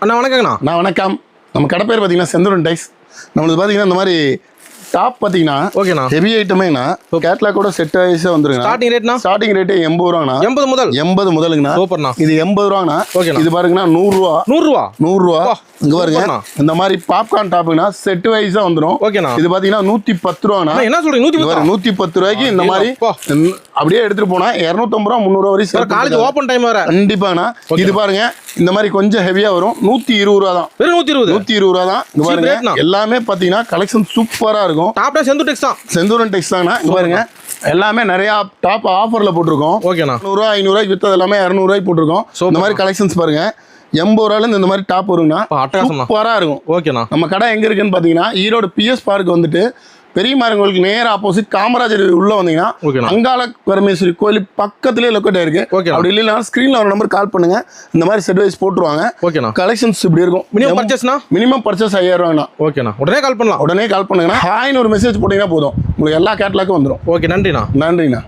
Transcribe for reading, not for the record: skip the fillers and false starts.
அண்ணா வணக்கங்கண்ணா. வணக்கம். நம்ம கடை பேர் பார்த்தீங்கன்னா செந்தூரன் டைஸ். நம்மளுக்கு பார்த்தீங்கன்னா இந்த மாதிரி டாப் பார்த்தீங்கன்னா ஓகேண்ணா. ஹெவி ஐட்டமேங்கண்ணா கேட்லாக்கோட செட் வைஸாக வந்துருங்க. ஸ்டார்டிங் ரேட்னா? ஸ்டார்டிங் ரேட்டு 80 ரூபாங்கண்ணா. 80 முதலுங்கண்ணா. சூப்பர்ண்ணா. இது 80 ரூபாங்கண்ணா. ஓகேண்ணா. இது பாருங்கண்ணா 100 ரூபா. 100 ரூபா. இங்க பாருங்க இந்த மாதிரி பாப்கார்ன் டாப்புனா செட் வைஸா வந்துரும். ஓகேண்ணா. இது பாத்தீங்கன்னா 110 ரூபானா. என்ன சொல்றீங்க? 110 ரூபாய்க்கு இந்த மாதிரி அப்படியே எடுத்துட்டு போனா 250 ரூபா 300 ரூபா வரைக்கும் காலேஜ் ஓபன் டைம் வர கண்டிப்பாண்ணா. இது பாருங்க இந்த மாதிரி கொஞ்சம் ஹெவியா வரும். 120 ரூபா தான். வெறும் 120 ரூபா தான். இங்க பாருங்க எல்லாமே பாத்தீங்கன்னா கலெக்ஷன் சூப்பரா இருக்கும். டாப்ல செந்தூர் டெக்ஸ் தான். செந்தூரன் டெக்ஸ் தானா. இங்க பாருங்க எல்லாமே நிறைய டாப் ஆஃபர்ல போட்டிருக்கோம். ஓகேண்ணா. 100 ரூபா 500 ரூபாய்க்கு வித்தது எல்லாமே 200 ரூபாய்க்கு போட்டிருக்கோம். இந்த மாதிரி கலெக்ஷன்ஸ் பாருங்க 80 ரூபாயில இந்த மாதிரி டாப் வருங்கண்ணா. சூப்பரா இருக்கும். ஓகேண்ணா. நம்ம கடை எங்க இருக்குன்னு பாத்தீங்கன்னா ஈரோடு PS பார்க் வந்துட்டு பெரிய மாரங்களுக்கு நேர ஆப்போசிட் காமராஜர் உள்ள வந்தீங்கன்னா அங்காள பரமேஸ்வரி கோயில் பக்கத்துலயே லொக்கேட் ஆயிருக்கு. அப்படி இல்லைன்னா ஸ்கிரீன்ல ஒரு நம்பர் கால் பண்ணுங்க. இந்த மாதிரி செட் வைஸ் போட்டுருவாங்க. ஓகேண்ணா. கலெக்ஷன்ஸ் இப்படி இருக்கும். Minimum purchase 5000 ரூபாய்ண்ணா. ஓகேண்ணா. உடனே கால் பண்ணலாம். உடனே கால் பண்ணுங்கன்னா ஹாய்னு ஒரு மெசேஜ் போட்டீங்கன்னா போதும் உங்களுக்கு எல்லா கேட்லாக்கும் வந்துடும். ஓகே நன்றிண்ணா. நன்றிண்ணா.